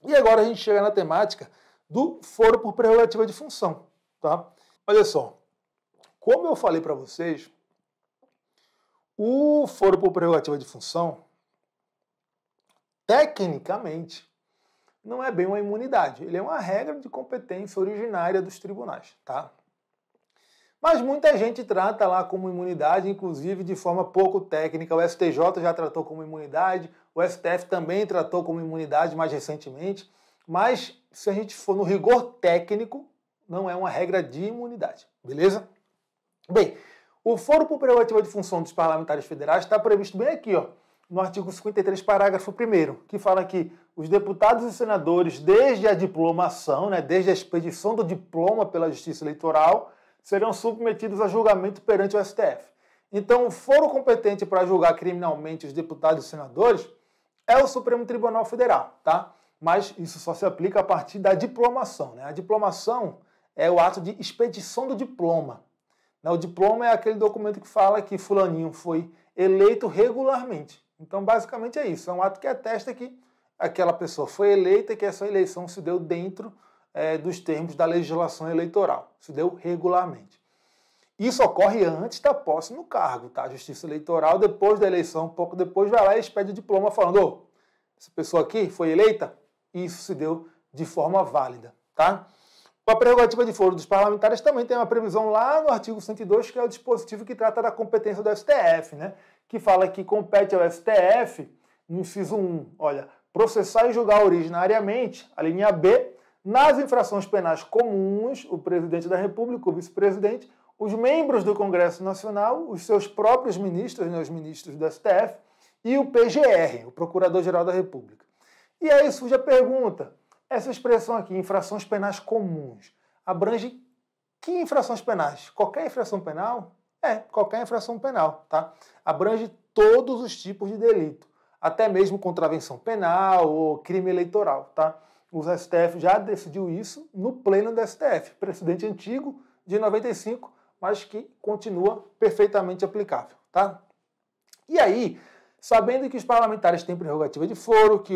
E agora a gente chega na temática do foro por prerrogativa de função, tá? Olha só, como eu falei para vocês, o foro por prerrogativa de função, tecnicamente, não é bem uma imunidade. Ele é uma regra de competência originária dos tribunais, tá? Mas muita gente trata lá como imunidade, inclusive de forma pouco técnica. O STJ já tratou como imunidade, o STF também tratou como imunidade mais recentemente. Mas, se a gente for no rigor técnico, não é uma regra de imunidade, beleza? Bem, o foro por prerrogativa de função dos parlamentares federais está previsto bem aqui, ó, no artigo 53, parágrafo 1º, que fala que os deputados e senadores, desde a diplomação, né, desde a expedição do diploma pela Justiça Eleitoral, serão submetidos a julgamento perante o STF. Então, o foro competente para julgar criminalmente os deputados e senadores é o Supremo Tribunal Federal, tá? Mas isso só se aplica a partir da diplomação, né? A diplomação é o ato de expedição do diploma. O diploma é aquele documento que fala que fulaninho foi eleito regularmente. Então, basicamente é isso. É um ato que atesta que aquela pessoa foi eleita e que essa eleição se deu dentro dos termos da legislação eleitoral. Se deu regularmente. Isso ocorre antes da posse no cargo, tá? A Justiça Eleitoral, depois da eleição, um pouco depois, vai lá e expede o diploma falando: essa pessoa aqui foi eleita? Isso se deu de forma válida, tá? A prerrogativa de foro dos parlamentares também tem uma previsão lá no artigo 102, que é o dispositivo que trata da competência do STF, né? Que fala que compete ao STF, no inciso 1, olha, processar e julgar originariamente, a linha B, nas infrações penais comuns, o presidente da República, o vice-presidente, os membros do Congresso Nacional, os seus próprios ministros, né, os ministros do STF, e o PGR, o Procurador-Geral da República. E aí surge a pergunta, essa expressão aqui, infrações penais comuns, abrange que infrações penais? Qualquer infração penal? Qualquer infração penal, tá? Abrange todos os tipos de delito, até mesmo contravenção penal ou crime eleitoral, tá? O STF já decidiu isso no pleno do STF, precedente antigo de 95, mas que continua perfeitamente aplicável, tá? E aí, sabendo que os parlamentares têm prerrogativa de foro, que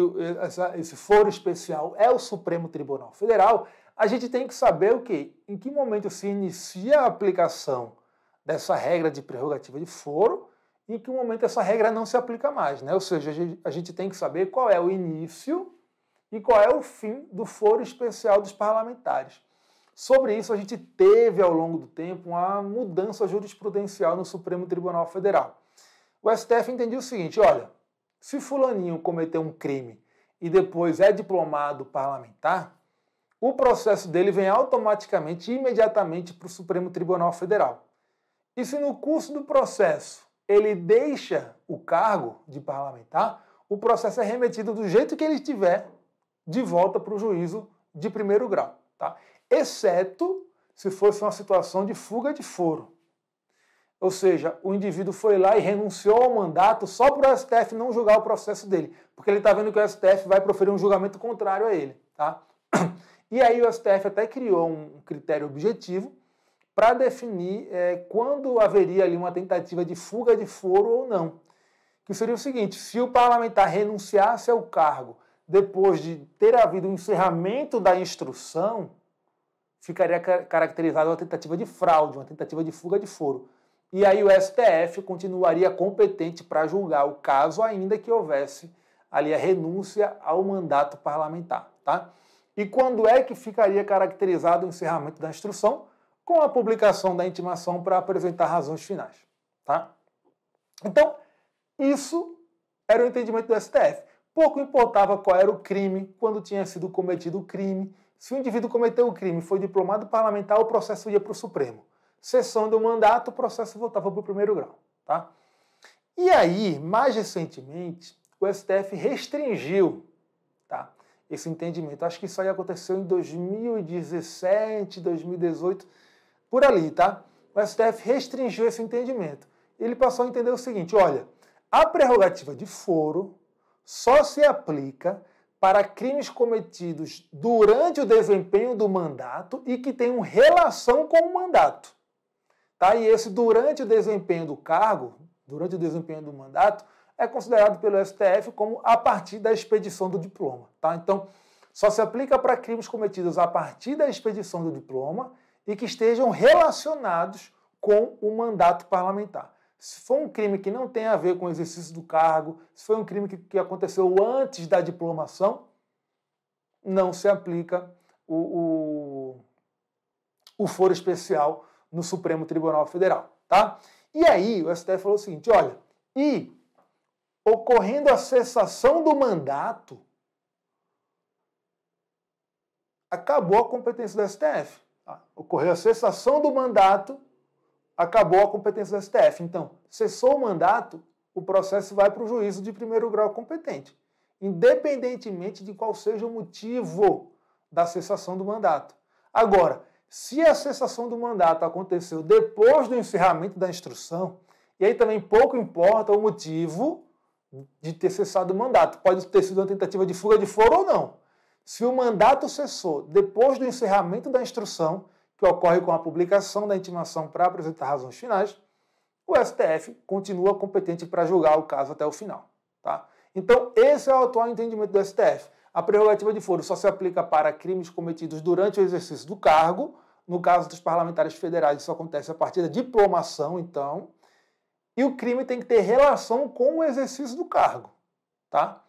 esse foro especial é o Supremo Tribunal Federal, a gente tem que saber o quê? Em que momento se inicia a aplicação dessa regra de prerrogativa de foro e em que momento essa regra não se aplica mais, né? Ou seja, a gente tem que saber qual é o início e qual é o fim do foro especial dos parlamentares. Sobre isso, a gente teve, ao longo do tempo, uma mudança jurisprudencial no Supremo Tribunal Federal. O STF entendia o seguinte, olha, se fulaninho cometeu um crime e depois é diplomado parlamentar, o processo dele vem automaticamente, imediatamente para o Supremo Tribunal Federal. E se no curso do processo ele deixa o cargo de parlamentar, o processo é remetido do jeito que ele estiver de volta para o juízo de primeiro grau, tá? Exceto se fosse uma situação de fuga de foro. Ou seja, o indivíduo foi lá e renunciou ao mandato só para o STF não julgar o processo dele, porque ele está vendo que o STF vai proferir um julgamento contrário a ele, tá? E aí o STF até criou um critério objetivo para definir quando haveria ali uma tentativa de fuga de foro ou não. Que seria o seguinte, se o parlamentar renunciasse ao cargo depois de ter havido um encerramento da instrução, ficaria caracterizado uma tentativa de fraude, uma tentativa de fuga de foro. E aí o STF continuaria competente para julgar o caso, ainda que houvesse ali a renúncia ao mandato parlamentar, tá? E quando é que ficaria caracterizado o encerramento da instrução? Com a publicação da intimação para apresentar razões finais, tá? Então, isso era o entendimento do STF. Pouco importava qual era o crime, quando tinha sido cometido o crime. Se o indivíduo cometeu o crime e foi diplomado parlamentar, o processo ia para o Supremo. Cessando o mandato, o processo voltava para o primeiro grau, tá? E aí, mais recentemente, o STF restringiu, tá, esse entendimento. Acho que isso aí aconteceu em 2017, 2018, por ali, tá? O STF restringiu esse entendimento. Ele passou a entender o seguinte, olha, a prerrogativa de foro só se aplica para crimes cometidos durante o desempenho do mandato e que tenham relação com o mandato. Tá? E esse durante o desempenho do cargo, durante o desempenho do mandato, é considerado pelo STF como a partir da expedição do diploma. Tá? Então, só se aplica para crimes cometidos a partir da expedição do diploma e que estejam relacionados com o mandato parlamentar. Se for um crime que não tem a ver com o exercício do cargo, se foi um crime que aconteceu antes da diplomação, não se aplica o foro especial no Supremo Tribunal Federal, tá? E aí o STF falou o seguinte, olha, e ocorrendo a cessação do mandato, acabou a competência do STF. Tá? Ocorreu a cessação do mandato, acabou a competência do STF. Então, cessou o mandato, o processo vai para o juízo de primeiro grau competente, independentemente de qual seja o motivo da cessação do mandato. Agora, se a cessação do mandato aconteceu depois do encerramento da instrução, e aí também pouco importa o motivo de ter cessado o mandato. Pode ter sido uma tentativa de fuga de foro ou não. Se o mandato cessou depois do encerramento da instrução, que ocorre com a publicação da intimação para apresentar razões finais, o STF continua competente para julgar o caso até o final. Tá? Então, esse é o atual entendimento do STF. A prerrogativa de foro só se aplica para crimes cometidos durante o exercício do cargo. No caso dos parlamentares federais, isso acontece a partir da diplomação, então. E o crime tem que ter relação com o exercício do cargo. Tá?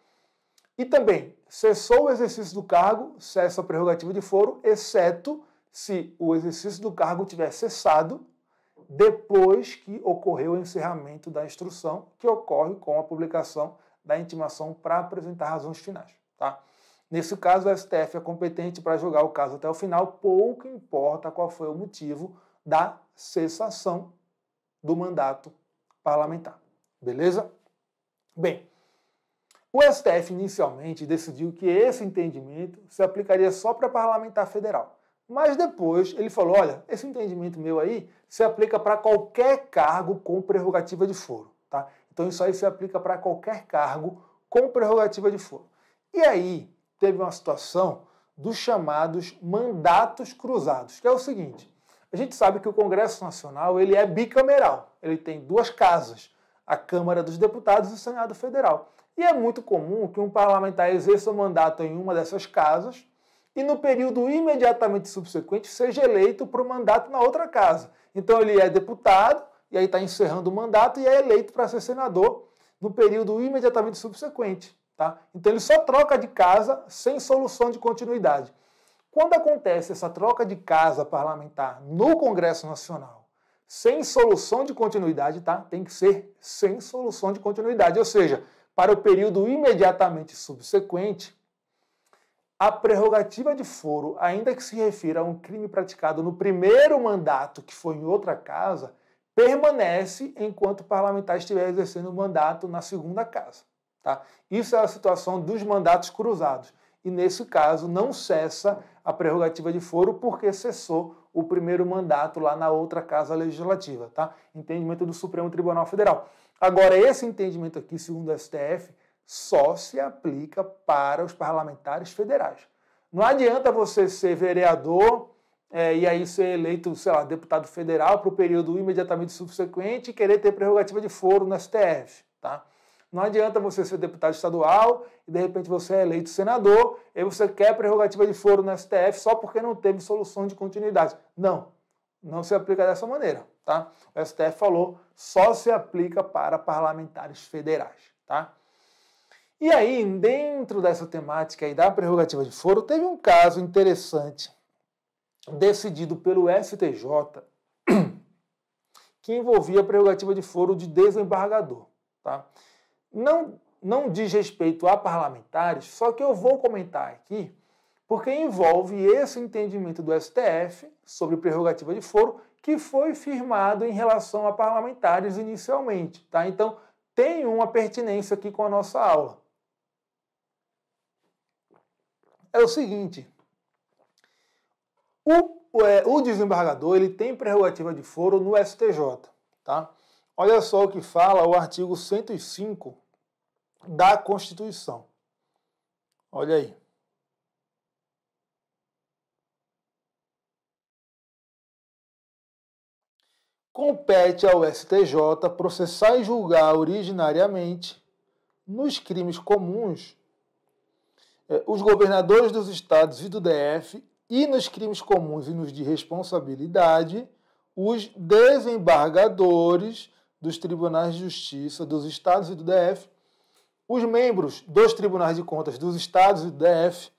E também, cessou o exercício do cargo, cessa a prerrogativa de foro, exceto se o exercício do cargo tiver cessado depois que ocorreu o encerramento da instrução, que ocorre com a publicação da intimação para apresentar razões finais. Tá? Nesse caso, o STF é competente para julgar o caso até o final, pouco importa qual foi o motivo da cessação do mandato parlamentar. Beleza? Bem, o STF inicialmente decidiu que esse entendimento se aplicaria só para parlamentar federal. Mas depois ele falou, olha, esse entendimento meu aí se aplica para qualquer cargo com prerrogativa de foro. Tá? Então isso aí se aplica para qualquer cargo com prerrogativa de foro. E aí teve uma situação dos chamados mandatos cruzados, que é o seguinte, a gente sabe que o Congresso Nacional ele é bicameral, ele tem duas casas, a Câmara dos Deputados e o Senado Federal. E é muito comum que um parlamentar exerça o mandato em uma dessas casas e no período imediatamente subsequente seja eleito para o mandato na outra casa. Então ele é deputado, e aí está encerrando o mandato, e é eleito para ser senador no período imediatamente subsequente. Tá? Então ele só troca de casa sem solução de continuidade. Quando acontece essa troca de casa parlamentar no Congresso Nacional, sem solução de continuidade, tá? Tem que ser sem solução de continuidade, ou seja, para o período imediatamente subsequente, a prerrogativa de foro, ainda que se refira a um crime praticado no primeiro mandato, que foi em outra casa, permanece enquanto o parlamentar estiver exercendo o mandato na segunda casa. Tá? Isso é a situação dos mandatos cruzados. E, nesse caso, não cessa a prerrogativa de foro porque cessou o primeiro mandato lá na outra casa legislativa. Tá? Entendimento do Supremo Tribunal Federal. Agora, esse entendimento aqui, segundo o STF, só se aplica para os parlamentares federais. Não adianta você ser vereador e aí ser eleito, sei lá, deputado federal para o período imediatamente subsequente e querer ter prerrogativa de foro no STF. Tá? Não adianta você ser deputado estadual e de repente você é eleito senador e você quer prerrogativa de foro no STF só porque não teve solução de continuidade. Não, não se aplica dessa maneira. Tá? O STF falou, só se aplica para parlamentares federais. Tá? E aí, dentro dessa temática aí da prerrogativa de foro, teve um caso interessante decidido pelo STJ que envolvia a prerrogativa de foro de desembargador. Tá? Não diz respeito a parlamentares, só que eu vou comentar aqui porque envolve esse entendimento do STF sobre prerrogativa de foro que foi firmado em relação a parlamentares inicialmente. Tá? Então, tem uma pertinência aqui com a nossa aula. É o seguinte, o desembargador ele tem prerrogativa de foro no STJ. Tá? Olha só o que fala o artigo 105 da Constituição. Olha aí. Compete ao STJ processar e julgar originariamente, nos crimes comuns, os governadores dos estados e do DF, e nos crimes comuns e nos de responsabilidade, os desembargadores dos tribunais de justiça dos estados e do DF, os membros dos tribunais de contas dos estados e do DF,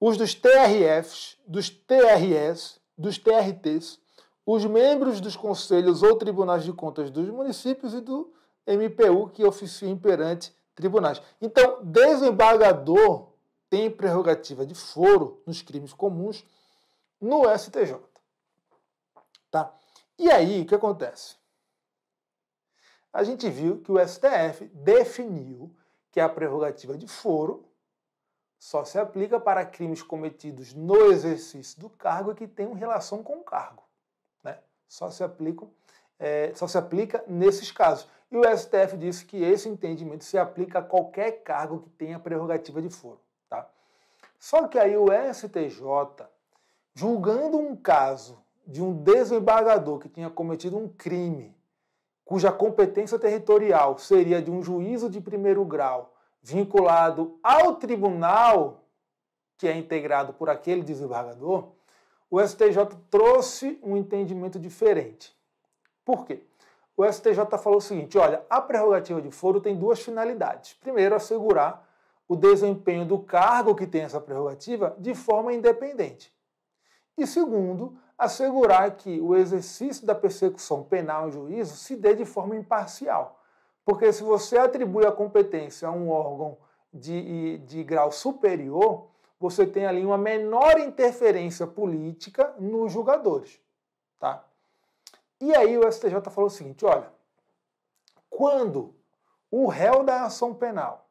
os dos TRFs, dos TRS, dos TRTs, os membros dos conselhos ou tribunais de contas dos municípios e do MPU, que oficiam perante tribunais. Então, desembargador tem prerrogativa de foro nos crimes comuns no STJ. Tá? E aí, o que acontece? A gente viu que o STF definiu que a prerrogativa de foro só se aplica para crimes cometidos no exercício do cargo e que tenham relação com o cargo. Né? Só se aplica nesses casos. E o STF disse que esse entendimento se aplica a qualquer cargo que tenha prerrogativa de foro. Tá? Só que aí o STJ, julgando um caso de um desembargador que tinha cometido um crime, cuja competência territorial seria de um juízo de primeiro grau, vinculado ao tribunal que é integrado por aquele desembargador, o STJ trouxe um entendimento diferente. Por quê? O STJ falou o seguinte, olha, a prerrogativa de foro tem duas finalidades. Primeiro, assegurar o desempenho do cargo que tem essa prerrogativa de forma independente. E segundo, assegurar que o exercício da persecução penal em juízo se dê de forma imparcial. Porque se você atribui a competência a um órgão de grau superior, você tem ali uma menor interferência política nos julgadores. Tá? E aí o STJ falou o seguinte, olha, quando o réu da ação penal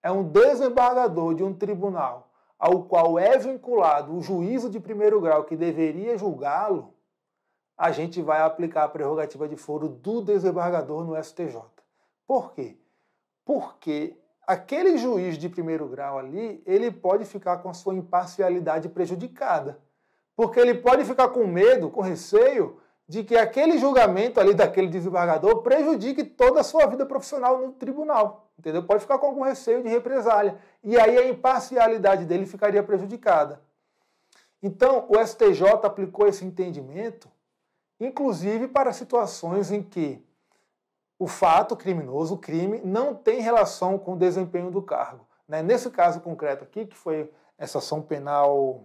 é um desembargador de um tribunal ao qual é vinculado o juízo de primeiro grau que deveria julgá-lo, a gente vai aplicar a prerrogativa de foro do desembargador no STJ. Por quê? Porque aquele juiz de primeiro grau ali, ele pode ficar com a sua imparcialidade prejudicada. Porque ele pode ficar com medo, com receio, de que aquele julgamento ali daquele desembargador prejudique toda a sua vida profissional no tribunal. Entendeu? Pode ficar com algum receio de represália. E aí a imparcialidade dele ficaria prejudicada. Então, o STJ aplicou esse entendimento, inclusive para situações em que o fato criminoso, o crime, não tem relação com o desempenho do cargo. Nesse caso concreto aqui, que foi essa ação penal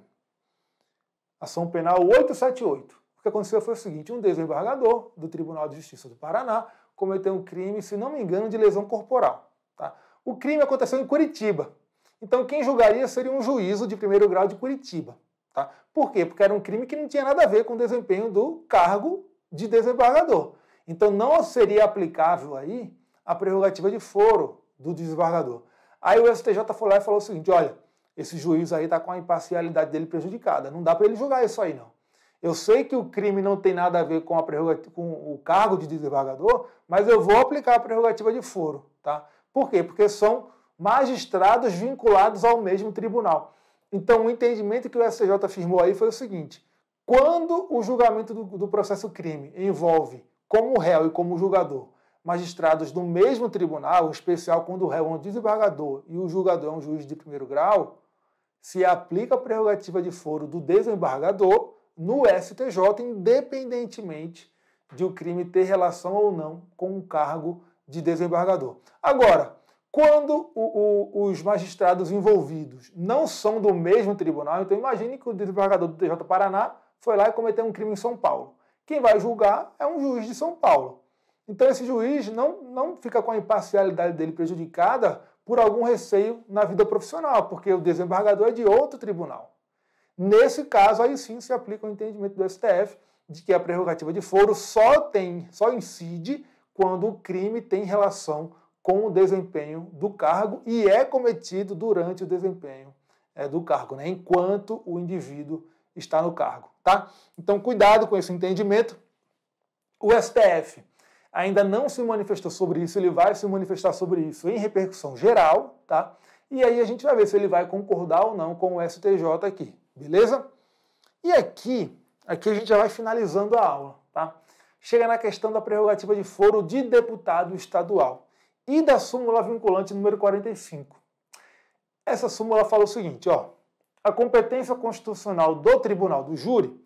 878, o que aconteceu foi o seguinte, um desembargador do Tribunal de Justiça do Paraná cometeu um crime, se não me engano, de lesão corporal. Tá? O crime aconteceu em Curitiba. Então quem julgaria seria um juízo de primeiro grau de Curitiba. Tá? Por quê? Porque era um crime que não tinha nada a ver com o desempenho do cargo de desembargador. Então não seria aplicável aí a prerrogativa de foro do desembargador. Aí o STJ foi lá e falou o seguinte, olha, esse juiz aí está com a imparcialidade dele prejudicada, não dá para ele julgar isso aí não. Eu sei que o crime não tem nada a ver com o cargo de desembargador, mas eu vou aplicar a prerrogativa de foro. Tá? Por quê? Porque são magistrados vinculados ao mesmo tribunal. Então, o entendimento que o STJ afirmou aí foi o seguinte, quando o julgamento do processo crime envolve como réu e como julgador magistrados do mesmo tribunal, em especial quando o réu é um desembargador e o julgador é um juiz de primeiro grau, se aplica a prerrogativa de foro do desembargador no STJ, independentemente de o crime ter relação ou não com o cargo de desembargador. Agora, quando os magistrados envolvidos não são do mesmo tribunal, então imagine que o desembargador do TJ Paraná foi lá e cometeu um crime em São Paulo. Quem vai julgar é um juiz de São Paulo. Então esse juiz não fica com a imparcialidade dele prejudicada por algum receio na vida profissional, porque o desembargador é de outro tribunal. Nesse caso, aí sim se aplica o entendimento do STF de que a prerrogativa de foro só incide quando o crime tem relação com o desempenho do cargo e é cometido durante o desempenho do cargo, né? Enquanto o indivíduo está no cargo. Tá? Então, cuidado com esse entendimento. O STF ainda não se manifestou sobre isso, ele vai se manifestar sobre isso em repercussão geral, tá? E aí a gente vai ver se ele vai concordar ou não com o STJ aqui, beleza? E aqui a gente já vai finalizando a aula, tá? Chega na questão da prerrogativa de foro de deputado estadual e da súmula vinculante número 45. essa súmula fala o seguinte, ó, a competência constitucional do tribunal do júri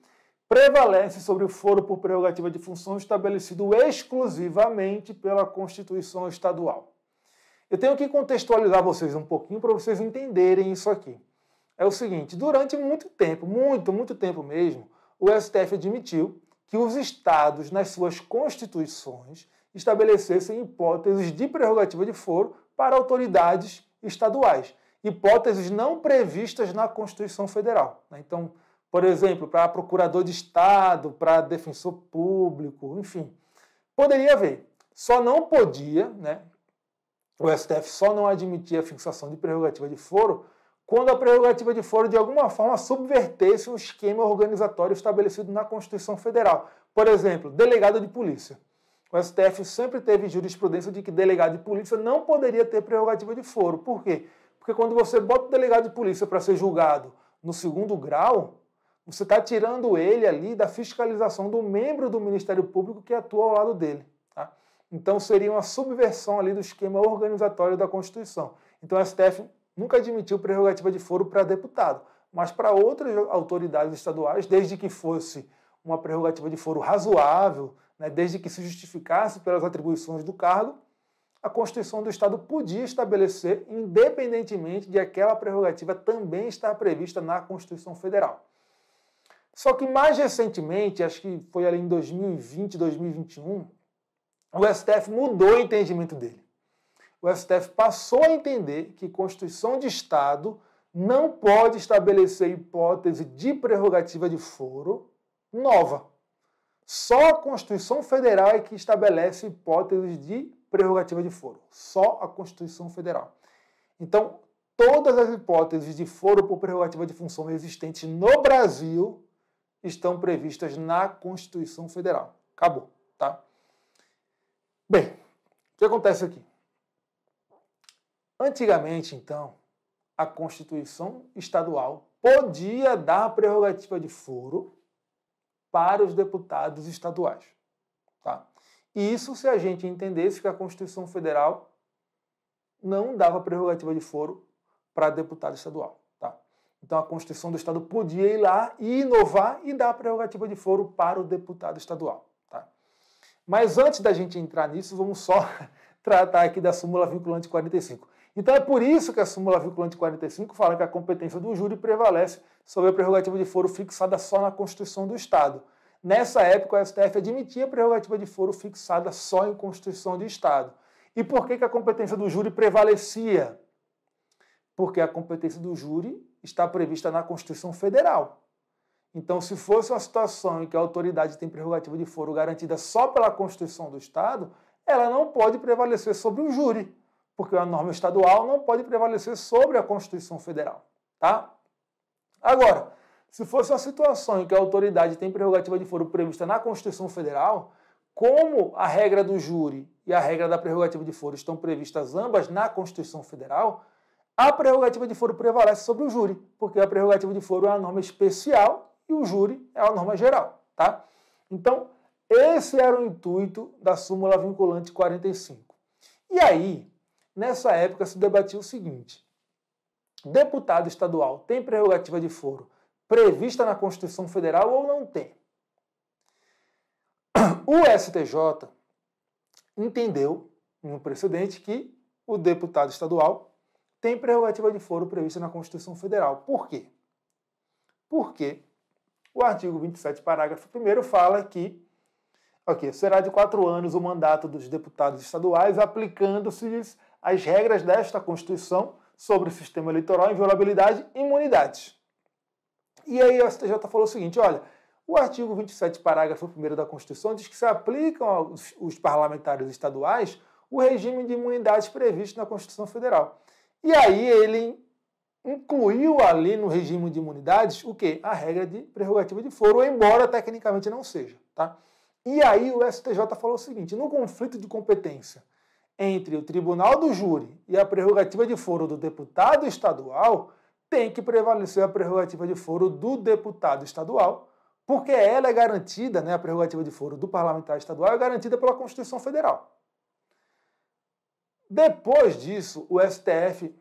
prevalece sobre o foro por prerrogativa de função estabelecido exclusivamente pela Constituição Estadual. Eu tenho que contextualizar vocês um pouquinho para vocês entenderem isso aqui. É o seguinte, durante muito tempo mesmo, o STF admitiu que os estados, nas suas constituições, estabelecessem hipóteses de prerrogativa de foro para autoridades estaduais. Hipóteses não previstas na Constituição Federal. Então, por exemplo, para procurador de Estado, para defensor público, enfim. Poderia haver. Só não podia, o STF só não admitia a fixação de prerrogativa de foro quando a prerrogativa de foro, de alguma forma, subvertesse um esquema organizatório estabelecido na Constituição Federal. Por exemplo, delegado de polícia. O STF sempre teve jurisprudência de que delegado de polícia não poderia ter prerrogativa de foro. Por quê? Porque quando você bota o delegado de polícia para ser julgado no segundo grau, você está tirando ele ali da fiscalização do membro do Ministério Público que atua ao lado dele. Tá? Então seria uma subversão ali do esquema organizatório da Constituição. Então o STF nunca admitiu prerrogativa de foro para deputado, mas para outras autoridades estaduais, desde que fosse uma prerrogativa de foro razoável, desde que se justificasse pelas atribuições do cargo, a Constituição do Estado podia estabelecer, independentemente de aquela prerrogativa também estar prevista na Constituição Federal. Só que mais recentemente, acho que foi ali em 2020, 2021, o STF mudou o entendimento dele. O STF passou a entender que Constituição de Estado não pode estabelecer hipótese de prerrogativa de foro nova. Só a Constituição Federal é que estabelece hipóteses de prerrogativa de foro. Só a Constituição Federal. Então, todas as hipóteses de foro por prerrogativa de função existentes no Brasil estão previstas na Constituição Federal. Acabou, tá? Bem, o que acontece aqui? Antigamente, então, a Constituição Estadual podia dar prerrogativa de foro para os deputados estaduais. Tá? E isso se a gente entendesse que a Constituição Federal não dava prerrogativa de foro para deputado estadual. Tá? Então a Constituição do Estado podia ir lá e inovar e dar prerrogativa de foro para o deputado estadual. Tá? Mas antes da gente entrar nisso, vamos só tratar aqui da súmula vinculante 45. Então é por isso que a súmula vinculante 45 fala que a competência do júri prevalece sobre a prerrogativa de foro fixada só na Constituição do Estado. Nessa época, o STF admitia a prerrogativa de foro fixada só em Constituição de Estado. E por que a competência do júri prevalecia? Porque a competência do júri está prevista na Constituição Federal. Então, se fosse uma situação em que a autoridade tem prerrogativa de foro garantida só pela Constituição do Estado, ela não pode prevalecer sobre o júri, porque a norma estadual não pode prevalecer sobre a Constituição Federal. Tá? Agora, se fosse uma situação em que a autoridade tem prerrogativa de foro prevista na Constituição Federal, como a regra do júri e a regra da prerrogativa de foro estão previstas ambas na Constituição Federal, a prerrogativa de foro prevalece sobre o júri, porque a prerrogativa de foro é uma norma especial e o júri é uma norma geral. Tá? Então, esse era o intuito da súmula vinculante 45. E aí, nessa época, se debatia o seguinte: deputado estadual tem prerrogativa de foro prevista na Constituição Federal ou não tem? O STJ entendeu, em um precedente, que o deputado estadual tem prerrogativa de foro prevista na Constituição Federal. Por quê? Porque o artigo 27, parágrafo 1º, fala que será de 4 anos o mandato dos deputados estaduais, aplicando-se as regras desta Constituição sobre o sistema eleitoral, inviolabilidade e imunidades. E aí o STJ falou o seguinte: olha, o artigo 27, parágrafo 1º da Constituição diz que se aplicam aos parlamentares estaduais o regime de imunidades previsto na Constituição Federal. E aí ele incluiu ali no regime de imunidades o quê? A regra de prerrogativa de foro, embora tecnicamente não seja. Tá? E aí o STJ falou o seguinte: no conflito de competência entre o tribunal do júri e a prerrogativa de foro do deputado estadual, tem que prevalecer a prerrogativa de foro do deputado estadual, porque ela é garantida, a prerrogativa de foro do parlamentar estadual é garantida pela Constituição Federal. Depois disso, o STF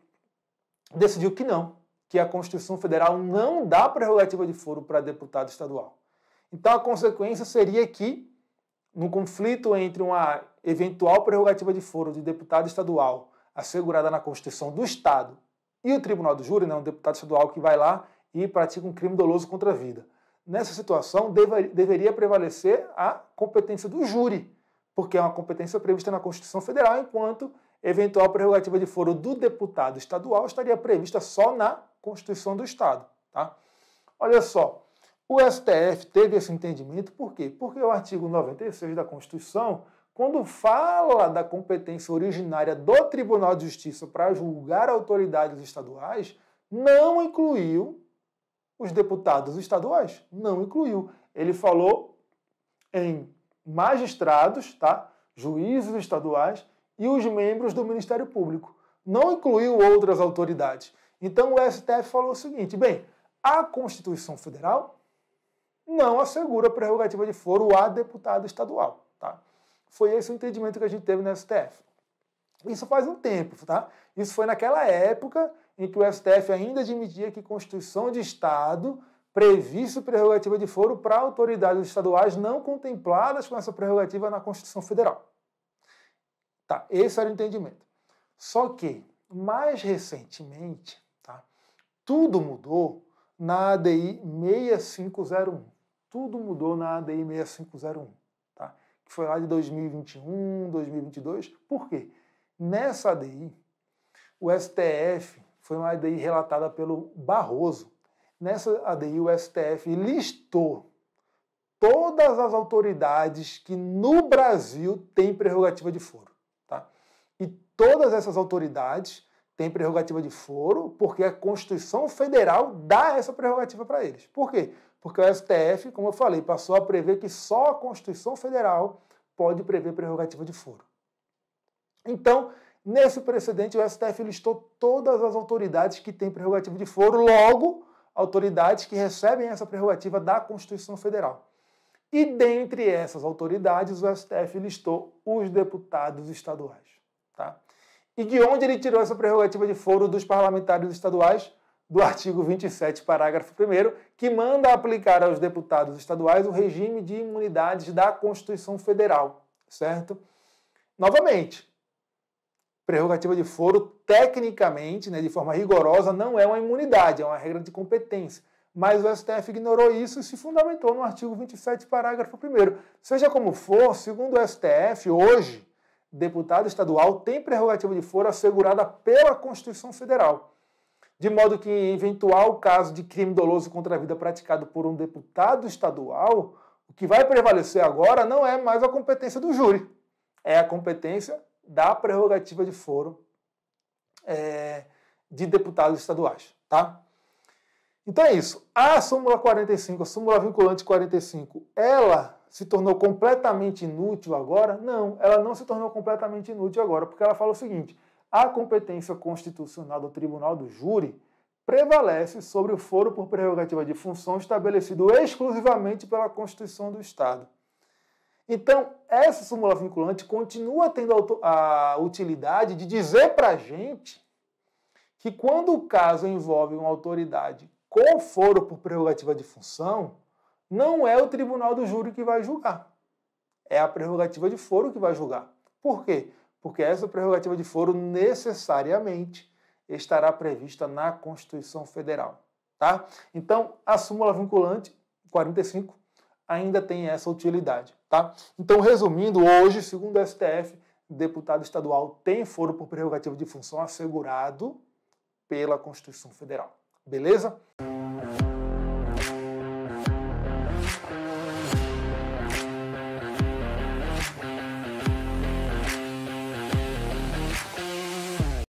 decidiu que não, que a Constituição Federal não dá prerrogativa de foro para deputado estadual. Então a consequência seria que, no conflito entre uma eventual prerrogativa de foro de deputado estadual assegurada na Constituição do Estado e o Tribunal do Júri, né, um deputado estadual que vai lá e pratica um crime doloso contra a vida. Nessa situação, deveria prevalecer a competência do júri, porque é uma competência prevista na Constituição Federal, enquanto eventual prerrogativa de foro do deputado estadual estaria prevista só na Constituição do Estado. Tá? Olha só, o STF teve esse entendimento, por quê? Porque o artigo 96 da Constituição, quando fala da competência originária do Tribunal de Justiça para julgar autoridades estaduais, não incluiu os deputados estaduais, não incluiu. Ele falou em magistrados, tá? Juízes estaduais e os membros do Ministério Público. Não incluiu outras autoridades. Então o STF falou o seguinte, bem, a Constituição Federal não assegura a prerrogativa de foro a deputado estadual. Tá? Foi esse o entendimento que a gente teve no STF. Isso faz um tempo, tá? Isso foi naquela época em que o STF ainda admitia que Constituição de Estado previsse prerrogativa de foro para autoridades estaduais não contempladas com essa prerrogativa na Constituição Federal. Tá, esse era o entendimento. Só que, mais recentemente, tá, tudo mudou na ADI 6501. Tudo mudou na ADI 6501, tá? Que foi lá de 2021, 2022. Por quê? Nessa ADI, o STF, foi uma ADI relatada pelo Barroso. Nessa ADI, o STF listou todas as autoridades que no Brasil têm prerrogativa de foro. Tá? E todas essas autoridades têm prerrogativa de foro porque a Constituição Federal dá essa prerrogativa para eles. Por quê? Porque o STF, como eu falei, passou a prever que só a Constituição Federal pode prever prerrogativa de foro. Então, nesse precedente, o STF listou todas as autoridades que têm prerrogativa de foro, logo, autoridades que recebem essa prerrogativa da Constituição Federal. E dentre essas autoridades, o STF listou os deputados estaduais. Tá? E de onde ele tirou essa prerrogativa de foro dos parlamentares estaduais? Do artigo 27, parágrafo 1º, que manda aplicar aos deputados estaduais o regime de imunidades da Constituição Federal. Certo? Novamente, prerrogativa de foro, tecnicamente, né, de forma rigorosa, não é uma imunidade, é uma regra de competência. Mas o STF ignorou isso e se fundamentou no artigo 27, parágrafo 1º. Seja como for, segundo o STF, hoje, deputado estadual tem prerrogativa de foro assegurada pela Constituição Federal. De modo que, em eventual caso de crime doloso contra a vida praticado por um deputado estadual, o que vai prevalecer agora não é mais a competência do júri, é a competência da prerrogativa de foro de deputados estaduais. Tá? Então é isso. A súmula 45, a súmula vinculante 45, ela se tornou completamente inútil agora? Não, ela não se tornou completamente inútil agora, porque ela fala o seguinte: a competência constitucional do Tribunal do Júri prevalece sobre o foro por prerrogativa de função estabelecido exclusivamente pela Constituição do Estado. Então, essa súmula vinculante continua tendo a utilidade de dizer para a gente que quando o caso envolve uma autoridade com foro por prerrogativa de função, não é o Tribunal do Júri que vai julgar. É a prerrogativa de foro que vai julgar. Por quê? Porque essa prerrogativa de foro necessariamente estará prevista na Constituição Federal. Tá? Então, a súmula vinculante 45 ainda tem essa utilidade. Tá? Então, resumindo, hoje, segundo o STF, deputado estadual tem foro por prerrogativa de função assegurado pela Constituição Federal. Beleza?